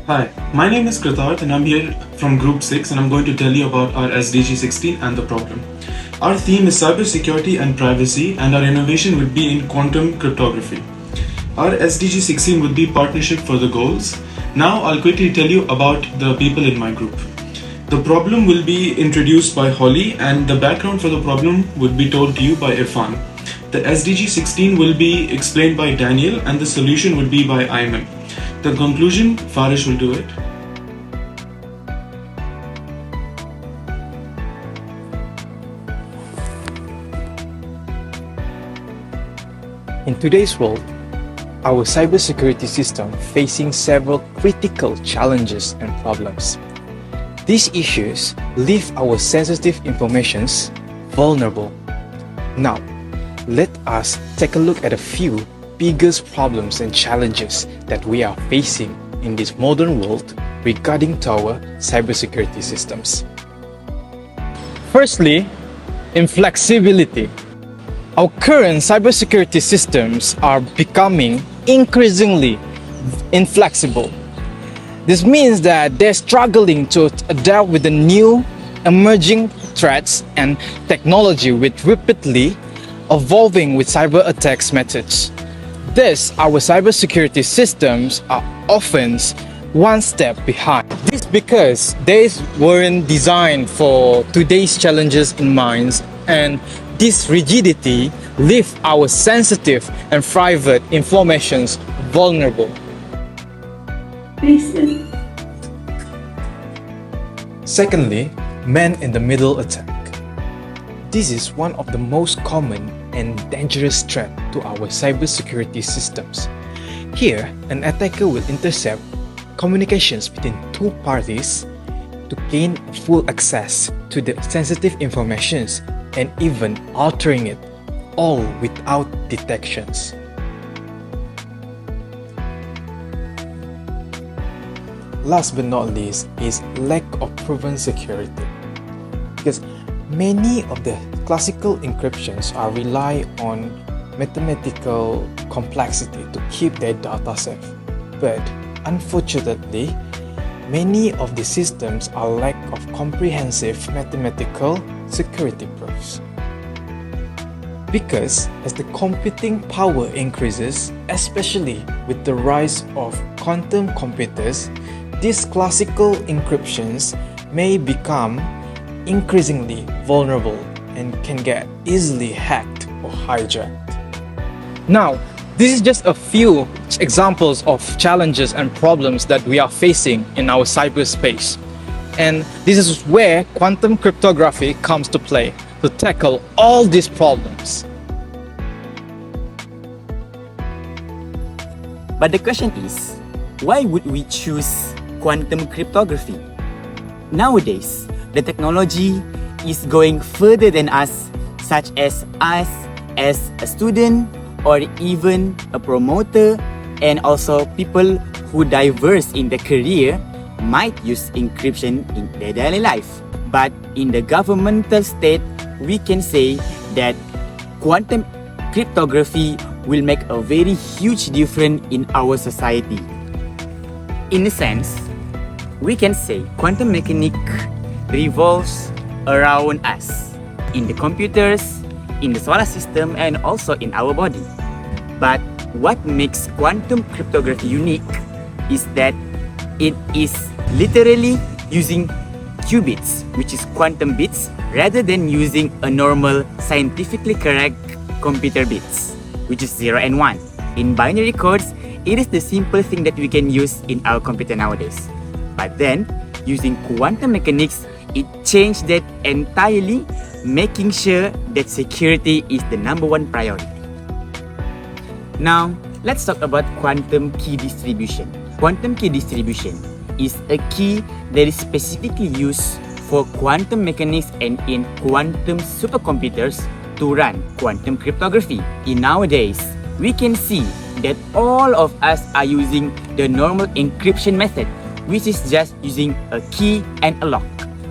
Hi, my name is Kritarth and I'm here from Group 6 and I'm going to tell you about our SDG 16 and the problem. Our theme is cybersecurity and privacy and our innovation would be in quantum cryptography. Our SDG 16 would be partnership for the goals. Now I'll quickly tell you about the people in my group. The problem will be introduced by Holly and the background for the problem would be told to you by Irfan. The SDG 16 will be explained by Daniel and the solution would be by Ayman. The conclusion, Farish will do it. In today's world, our cybersecurity system facing several critical challenges and problems. These issues leave our sensitive informations vulnerable. Now, let us take a look at a few biggest problems and challenges that we are facing in this modern world regarding to our cybersecurity systems. Firstly, inflexibility. Our current cybersecurity systems are becoming increasingly inflexible. This means that they're struggling to adapt with the new emerging threats and technology with rapidly evolving with cyber attacks methods. Thus, our cybersecurity systems are often one step behind. This because they weren't designed for today's challenges in mind, and this rigidity leaves our sensitive and private informations vulnerable. Secondly, man-in-the-middle attack. This is one of the most common and dangerous threat to our cybersecurity systems. Here, an attacker will intercept communications between two parties to gain full access to the sensitive information and even altering it, all without detections. Last but not least is lack of proven security. Because many of the classical encryptions are rely on mathematical complexity to keep their data safe. But unfortunately, many of the systems are lack of comprehensive mathematical security proofs. Because as the computing power increases, especially with the rise of quantum computers, these classical encryptions may become increasingly vulnerable and can get easily hacked or hijacked. Now, this is just a few examples of challenges and problems that we are facing in our cyberspace. And this is where quantum cryptography comes to play to tackle all these problems. But the question is, why would we choose quantum cryptography? Nowadays, the technology is going further than us, such as us as a student or even a promoter, and also people who diverse in their career might use encryption in their daily life. But in the governmental state, we can say that quantum cryptography will make a very huge difference in our society. In a sense, we can say quantum mechanics revolves around us, in the computers, in the solar system, and also in our body. But what makes quantum cryptography unique is that it is literally using qubits, which is quantum bits, rather than using a normal scientifically correct computer bits, which is 0 and 1. In binary codes, it is the simple thing that we can use in our computer nowadays. But then, using quantum mechanics, it changed that entirely, making sure that security is the #1 priority. Now, let's talk about quantum key distribution. Quantum key distribution is a key that is specifically used for quantum mechanics and in quantum supercomputers to run quantum cryptography. In nowadays, we can see that all of us are using the normal encryption method, which is just using a key and a lock.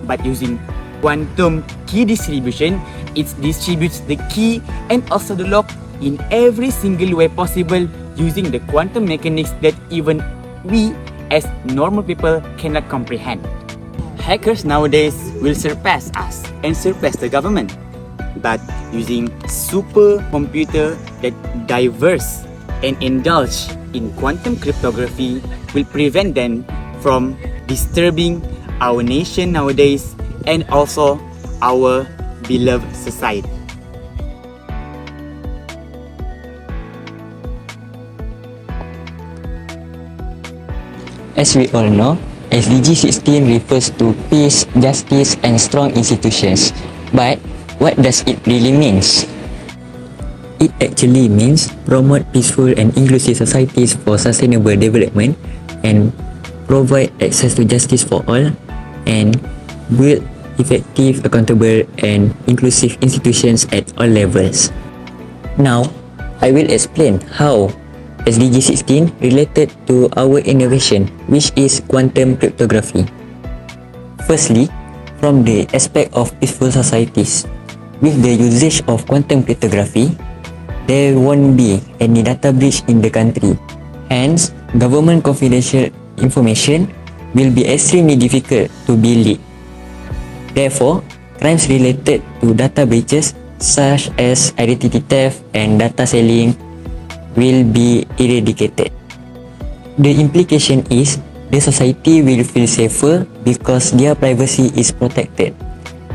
But using quantum key distribution, it distributes the key and also the lock in every single way possible using the quantum mechanics that even we as normal people cannot comprehend. Hackers nowadays will surpass us and surpass the government, but using supercomputer that diverse and indulge in quantum cryptography will prevent them from disturbing our nation nowadays and also our beloved society. As we all know, SDG 16 refers to peace, justice, and strong institutions. But what does it really mean? It actually means promote peaceful and inclusive societies for sustainable development and provide access to justice for all and build effective, accountable, and inclusive institutions at all levels. Now, I will explain how SDG 16 related to our innovation, which is quantum cryptography. Firstly, from the aspect of peaceful societies, with the usage of quantum cryptography, there won't be any data breach in the country. Hence, government confidential information will be extremely difficult to be leaked. Therefore, crimes related to data breaches such as identity theft and data selling will be eradicated. The implication is the society will feel safer because their privacy is protected,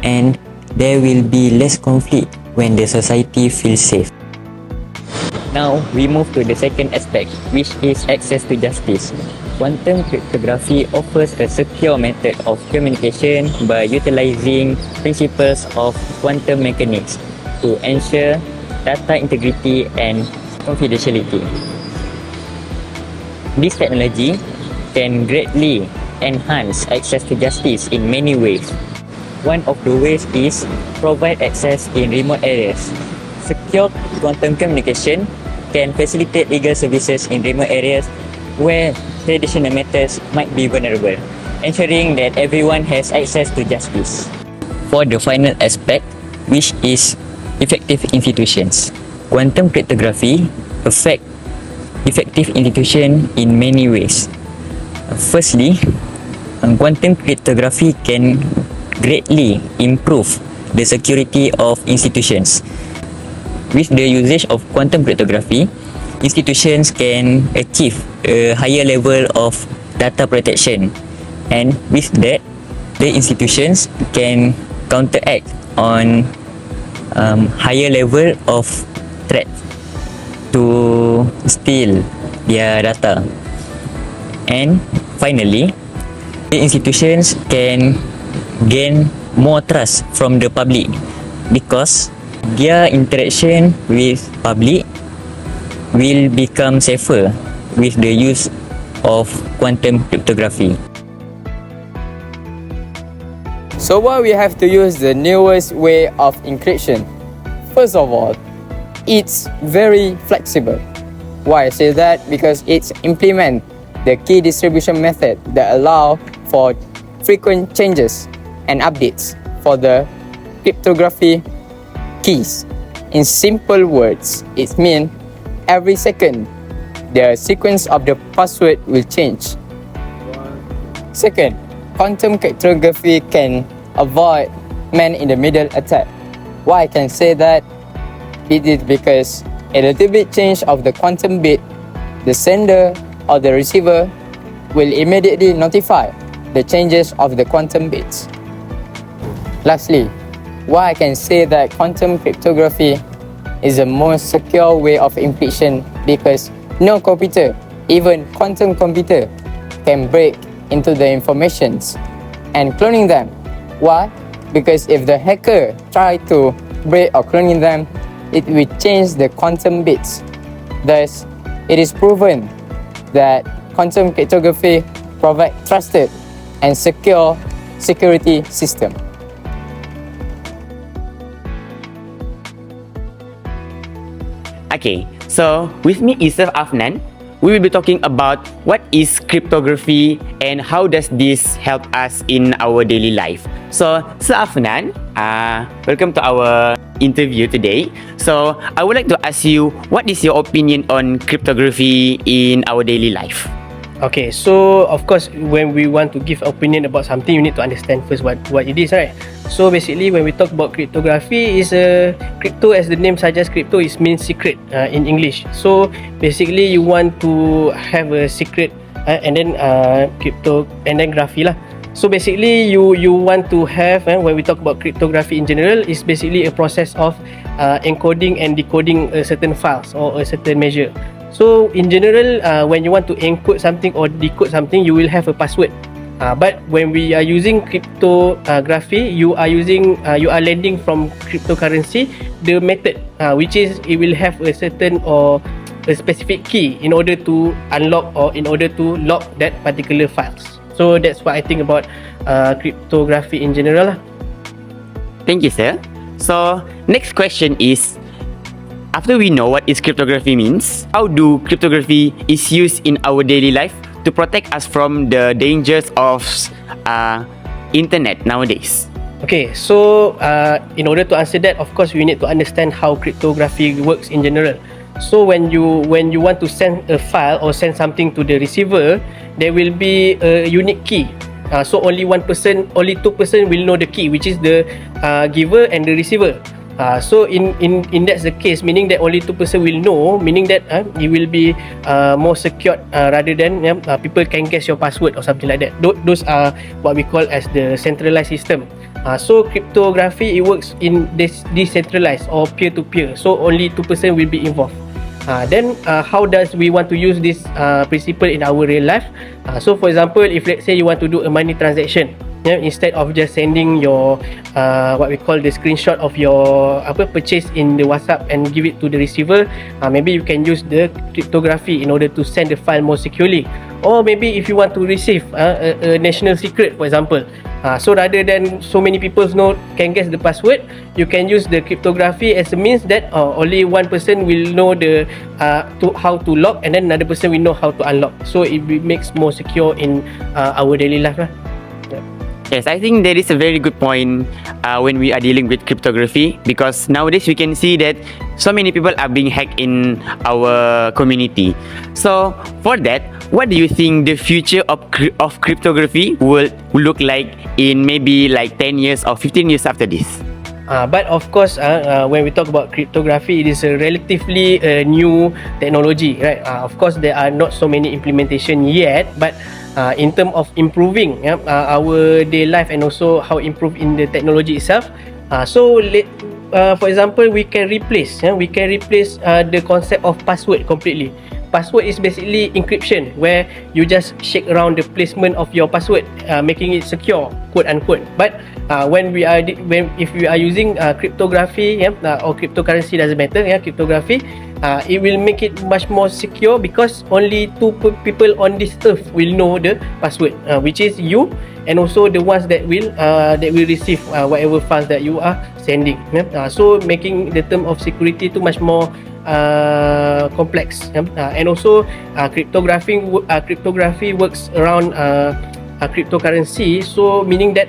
and there will be less conflict when the society feels safe. Now we move to the second aspect, which is access to justice. Quantum cryptography offers a secure method of communication by utilizing principles of quantum mechanics to ensure data integrity and confidentiality. This technology can greatly enhance access to justice in many ways. One of the ways is provide access in remote areas. Secure quantum communication can facilitate legal services in remote areas where traditional methods might be vulnerable, ensuring that everyone has access to justice. For the final aspect, which is effective institutions, quantum cryptography affect effective institutions in many ways. Firstly, quantum cryptography can greatly improve the security of institutions. With the usage of quantum cryptography, institutions can achieve a higher level of data protection, and with that, the institutions can counteract on higher level of threat to steal their data. And finally, the institutions can gain more trust from the public because their interaction with public will become safer with the use of quantum cryptography. So why we have to use the newest way of encryption? First of all, it's very flexible. Why I say that? Because it's implement the key distribution method that allow for frequent changes and updates for the cryptography keys. In simple words, it means every second the sequence of the password will change. Second, quantum cryptography can avoid man-in-the-middle attack. Why I can say that? It is because a little bit change of the quantum bit, the sender or the receiver will immediately notify the changes of the quantum bits. Lastly, why I can say that quantum cryptography is the most secure way of encryption because no computer, even quantum computer, can break into the informations and cloning them. Why? Because if the hacker try to break or cloning them, it will change the quantum bits. Thus, it is proven that quantum cryptography provides trusted and secure security system. Okay, so with me is Sir Afnan. We will be talking about what is cryptography and how does this help us in our daily life. So, Sir Afnan, welcome to our interview today. So, I would like to ask you, what is your opinion on cryptography in our daily life? Okay, so of course, when we want to give opinion about something, you need to understand first what it is, right? So basically, when we talk about cryptography, is a crypto, as the name suggests, crypto is means secret in English. So basically, you want to have a secret and then crypto and then graphy lah. So basically, you want to have when we talk about cryptography in general, is basically a process of encoding and decoding a certain files or a certain measure. So in general, when you want to encode something or decode something, you will have a password. But when we are using cryptography, you are lending from cryptocurrency the method, which is it will have a certain or a specific key in order to unlock or in order to lock that particular files. So that's what I think about cryptography in general lah. Thank you, sir. So next question is, after we know what is cryptography means, how do cryptography is used in our daily life to protect us from the dangers of internet nowadays? Okay, so in order to answer that, of course, we need to understand how cryptography works in general. So when you want to send a file or send something to the receiver, there will be a unique key. So only two person will know the key, which is the giver and the receiver. So in that's the case, meaning that only two person will know, meaning that it will be more secured rather than people can guess your password or something like that. Those are what we call as the centralized system. So cryptography, it works in this decentralized or peer-to-peer. So only two person will be involved. Then how does we want to use this principle in our real life? So for example, if let's say you want to do a money transaction, instead of just sending your what we call the screenshot of your purchase in the WhatsApp and give it to the receiver, maybe you can use the cryptography in order to send the file more securely. Or maybe if you want to receive a national secret, for example, so rather than so many people can guess the password, you can use the cryptography as a means that only one person will know the how to lock, and then another person will know how to unlock. So it makes more secure in our daily life lah. Yes, I think that is a very good point when we are dealing with cryptography, because nowadays we can see that so many people are being hacked in our community. So for that, what do you think the future of cryptography will look like in maybe like 10 years or 15 years after this? But of course, when we talk about cryptography, it is a relatively new technology, right? Of course, there are not so many implementation yet, but in terms of improving our day life and also how improve in the technology itself. For example, we can replace the concept of password completely. Password is basically encryption, where you just shake around the placement of your password, making it secure, quote unquote. But if we are using cryptography or cryptocurrency, doesn't matter, cryptography, it will make it much more secure, because only two people on this earth will know the password, which is you and also the ones that will receive whatever files that you are sending. So making the term of security too much more complex, and also cryptography works around cryptocurrency. So meaning that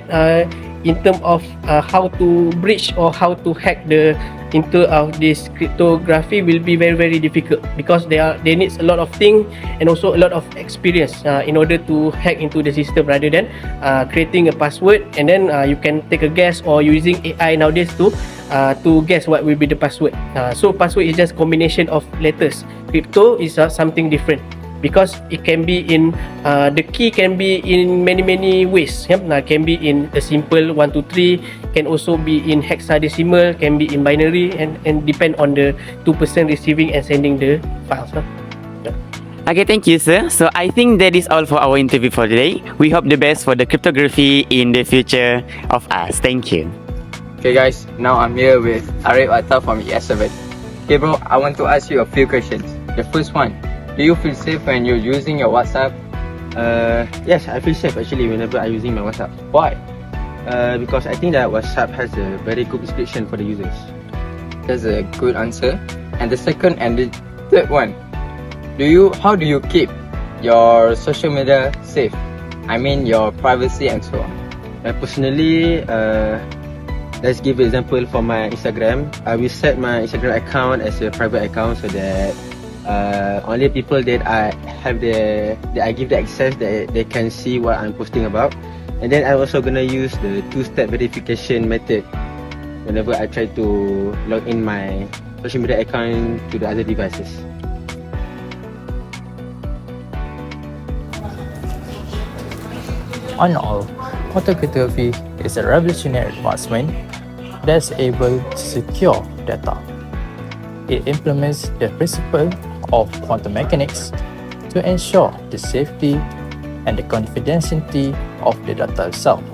in terms of how to breach or how to hack the into this cryptography will be very, very difficult, because they needs a lot of things and also a lot of experience in order to hack into the system, rather than creating a password and then you can take a guess, or using AI nowadays to guess what will be the password. So password is just combination of letters. Crypto is something different, because it can be in the key can be in many ways. Can be in a simple 1 2 3, can also be in hexadecimal, can be in binary, and depend on the two person receiving and sending the files. Okay, thank you, sir. So I think that is all for our interview for today. We hope the best for the cryptography in the future of us. Thank you. Okay guys, now I'm here with Arif Atta from ES7. Okay bro, I want to ask you a few questions. The first one, do you feel safe when you're using your WhatsApp? Yes, I feel safe actually whenever I'm using my WhatsApp. Why? Because I think that WhatsApp has a very good description for the users. That's a good answer. And the second and the third one, how do you keep your social media safe? I mean your privacy and so on. Personally, let's give an example for my Instagram. I will set my Instagram account as a private account so that only people that I give the access that they can see what I'm posting about. And then I'm also gonna use the two-step verification method whenever I try to log in my social media account to the other devices. On all, quantum cryptography is a revolutionary advancement that's able to secure data. It implements the principle of quantum mechanics to ensure the safety and the confidentiality of the data itself.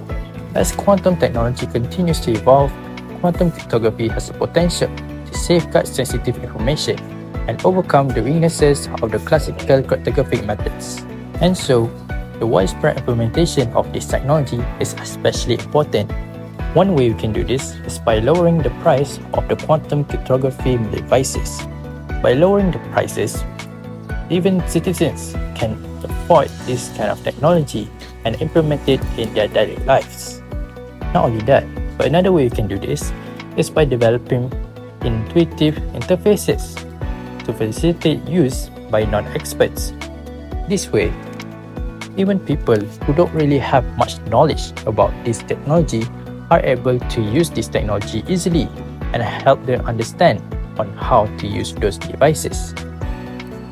As quantum technology continues to evolve, quantum cryptography has the potential to safeguard sensitive information and overcome the weaknesses of the classical cryptographic methods. And so, the widespread implementation of this technology is especially important. One way we can do this is by lowering the price of the quantum cryptography devices. By lowering the prices, even citizens can afford this kind of technology and implement it in their daily lives. Not only that, but another way you can do this is by developing intuitive interfaces to facilitate use by non-experts. This way, even people who don't really have much knowledge about this technology are able to use this technology easily and help them understand on how to use those devices.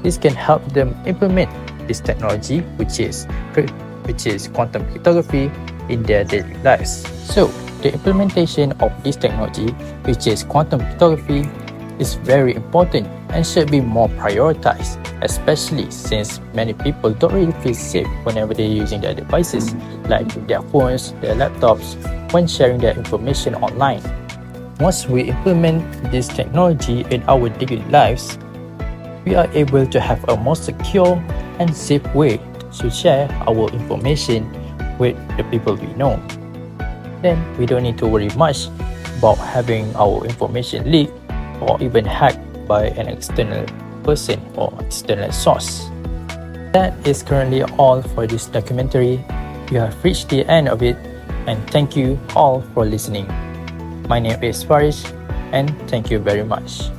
This can help them implement this technology, which is quantum cryptography, in their daily lives. So, the implementation of this technology, which is quantum cryptography, is very important and should be more prioritized, especially since many people don't really feel safe whenever they're using their devices, like their phones, their laptops, when sharing their information online. Once we implement this technology in our daily lives, we are able to have a more secure and safe way to share our information with the people we know. Then we don't need to worry much about having our information leaked or even hacked by an external person or external source. That is currently all for this documentary. You have reached the end of it, and thank you all for listening. My name is Farish, and thank you very much.